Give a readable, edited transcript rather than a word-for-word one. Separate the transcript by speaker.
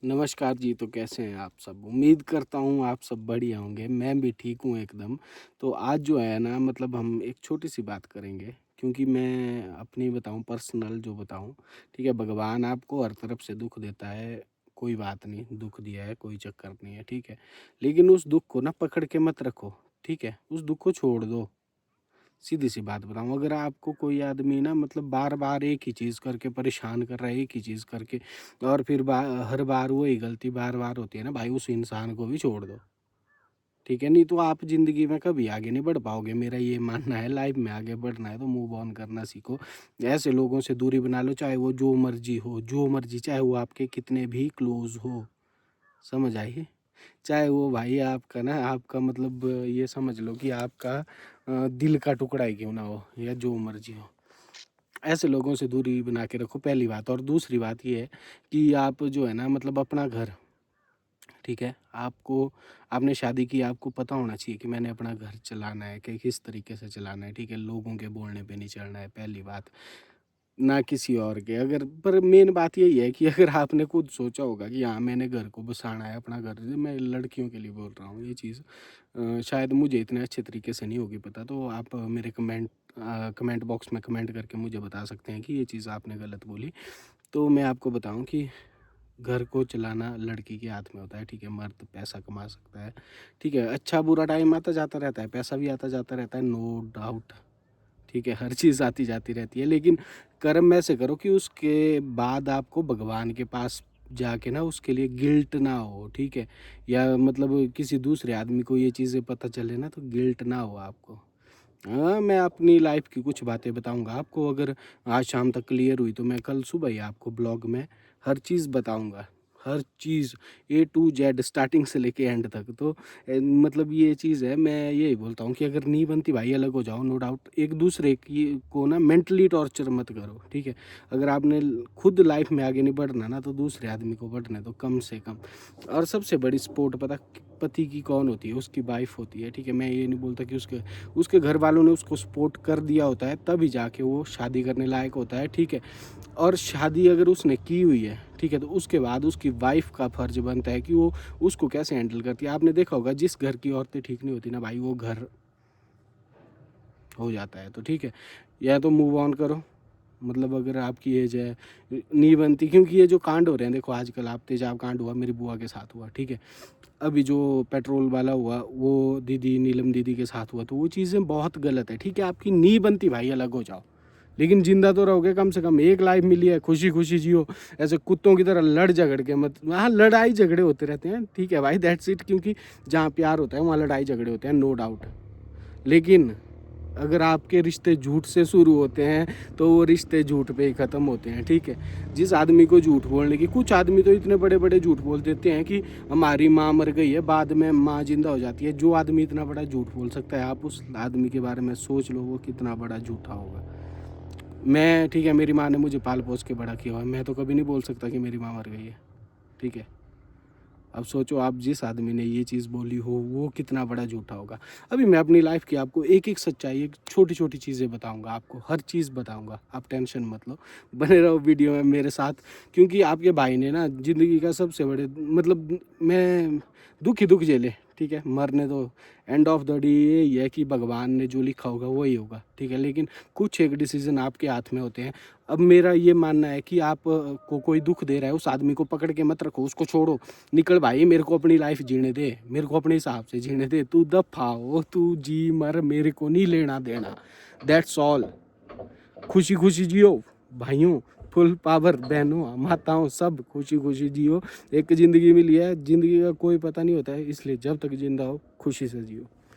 Speaker 1: नमस्कार जी, तो कैसे हैं आप सब? उम्मीद करता हूँ आप सब बढ़िया होंगे, मैं भी ठीक हूँ एकदम। तो आज जो है ना मतलब हम एक छोटी-सी बात करेंगे क्योंकि मैं अपनी बताऊँ पर्सनल जो बताऊँ, ठीक है? भगवान आपको हर तरफ से दुःख देता है, कोई बात नहीं, दुःख दिया है, कोई चक्कर नहीं है, ठीक है? लेकिन उस दुःख को ना पकड़ के मत रखो, ठीक है? उस दुःख को छोड़ दो। सीधी-सी बात बताऊँ, अगर आपको कोई आदमी ना मतलब बार-बार एक ही चीज़ करके परेशान कर रहा है, एक ही चीज़ करके और फिर हर बार वही गलती बार-बार होती है ना भाई, उस इंसान को भी छोड़ दो, ठीक है? नहीं तो आप ज़िंदगी में कभी आगे नहीं बढ़ पाओगे, मेरा ये मानना है। लाइफ़ में आगे बढ़ना है तो मूव ऑन करना सीखो। ऐसे लोगों से दूरी बना लो, चाहे वो जो मर्ज़ी हो, जो मर्ज़ी, चाहे वो आपके कितने भी क्लोज़ हो, समझ आई? चाहे वो भाई आपका ना आपका मतलब ये समझ लो कि आपका दिल का टुकड़ा ही क्यों ना हो या जो मर्ज़ी हो। ऐसे लोगों से दूरी बना के रखो, पहली बात। और दूसरी बात ये है कि आप जो है ना मतलब अपना घर, ठीक है? आपने शादी की, आपको पता होना चाहिए कि मैंने अपना घर चलाना है, कि किस तरीके से चलाना है, ठीक है? लोगों के बोलने पे नहीं चलना है, पहली बात। ना किसी और के। अगर पर मेन बात यही है कि अगर आपने खुद सोचा होगा कि हाँ, मैंने घर को बसाना है, अपना घर, मैं लड़कियों के लिए बोल रहा हूँ ये चीज़, शायद मुझे इतने अच्छे तरीके से नहीं होगी पता, तो आप मेरे कमेंट बॉक्स में कमेंट करके मुझे बता सकते हैं कि ये चीज़ आपने गलत बोली। तो मैं आपको बताऊँ कि घर को चलाना लड़की के हाथ में होता है, ठीक है? मर्द पैसा कमा सकता है, ठीक है? अच्छा-बुरा टाइम आता-जाता रहता है, पैसा भी आता-जाता रहता है, नो डाउट, ठीक है? हर चीज़ आती-जाती रहती है, लेकिन कर्म ऐसे करो कि उसके बाद आपको भगवान के पास जाके ना उसके लिए गिल्ट ना हो, ठीक है? या मतलब किसी दूसरे आदमी को ये चीज़ें पता चले ना तो गिल्ट ना हो आपको। हाँ, मैं अपनी लाइफ़ की कुछ बातें बताऊँगा आपको, अगर आज शाम तक क्लियर हुई तो मैं कल सुबह ही आपको ब्लॉग में हर चीज़ बताऊँगा। हर चीज़ ए टू ज़ेड स्टार्टिंग से लेके एंड तक। तो मतलब ये चीज़ है, मैं यही बोलता हूँ कि अगर नहीं बनती भाई अलग हो जाओ, नो डाउट। एक दूसरे की को ना मेंटली टॉर्चर मत करो, ठीक है? अगर आपने खुद लाइफ़ में आगे नहीं बढ़ना ना तो दूसरे आदमी को बढ़ने दो कम से कम। और सबसे बड़ी सपोर्ट पति की कौन होती है? उसकी वाइफ़ होती है, ठीक है? मैं ये नहीं बोलता कि उसके उसके घर वालों ने उसको सपोर्ट कर दिया होता है तभी जाके वो शादी करने लायक होता है, ठीक है? और शादी अगर उसने की हुई है, ठीक है? तो उसके बाद उसकी वाइफ़ का फ़र्ज़ बनता है कि वो उसको कैसे हैंडल करती है। आपने देखा होगा जिस घर की औरतें ठीक नहीं होती ना भाई, वो घर हो जाता है, तो ठीक है? या तो मूव ऑन करो, मतलब अगर आपकी एज है, नहीं बनती, क्योंकि ये जो कांड हो रहे हैं देखो आजकल, आप तेजाब कांड हुआ, मेरी बुआ के साथ हुआ, ठीक है? अभी जो पेट्रोल वाला हुआ वो दीदी नीलम दीदी के साथ हुआ, तो वो चीज़ें बहुत गलत है, ठीक है? आपकी नहीं बनती भाई अलग हो जाओ, लेकिन ज़िंदा तो रहोगे, कम से कम एक लाइफ मिली है, खुशी-खुशी जियो। ऐसे कुत्तों की तरह लड़ झगड़ के मत, हाँ, लड़ाई झगड़े होते रहते हैं, ठीक है भाई, दैट्स इट, क्योंकि जहाँ प्यार होता है वहाँ लड़ाई झगड़े होते हैं, नो डाउट। लेकिन अगर आपके रिश्ते झूठ से शुरू होते हैं तो वो रिश्ते झूठ पे ही ख़त्म होते हैं, ठीक है? जिस आदमी को झूठ बोलने की, कुछ आदमी तो इतने बड़े-बड़े झूठ बोल देते हैं कि हमारी माँ मर गई है, बाद में माँ ज़िंदा हो जाती है। जो आदमी इतना बड़ा झूठ बोल सकता है, आप उस आदमी के बारे में सोच लो वो कितना बड़ा झूठा होगा। मैं, ठीक है, मेरी माँ ने मुझे पाल-पोस के बड़ा किया हुआ है, मैं तो कभी नहीं बोल सकता कि मेरी माँ मर गई है, ठीक है? अब सोचो आप जिस आदमी ने ये चीज़ बोली हो वो कितना बड़ा झूठा होगा। अभी मैं अपनी लाइफ़ की आपको एक-एक सच्चाई, एक छोटी-छोटी चीज़ें बताऊँगा आपको, हर चीज़ बताऊँगा, आप टेंशन मत लो। बने रहो वीडियो में मेरे साथ, क्योंकि आपके भाई ने ना ज़िंदगी का सबसे बड़े मतलब मैं दुःख ही दुःख झेले, ठीक है? मरने दो, एंड ऑफ द डे यही है कि भगवान ने जो लिखा होगा वही होगा, ठीक है? लेकिन कुछ एक डिसीज़न आपके हाथ में होते हैं। अब मेरा ये मानना है कि आप को कोई दुःख दे रहा है, उस आदमी को पकड़ के मत रखो, उसको छोड़ो। निकल भाई, मेरे को अपनी लाइफ जीने दे, मेरे को अपने हिसाब से जीने दे, तू दफ़ा हो, तू जी मर, मेरे को नहीं लेना देना, दैट्स ऑल। खुशी खुशी जियो भाइयों, फुल पावर बहनों माताओं, सब खुशी खुशी जियो। एक ज़िंदगी मिली है, ज़िंदगी का कोई पता नहीं होता है, इसलिए जब तक जिंदा हो खुशी से जियो।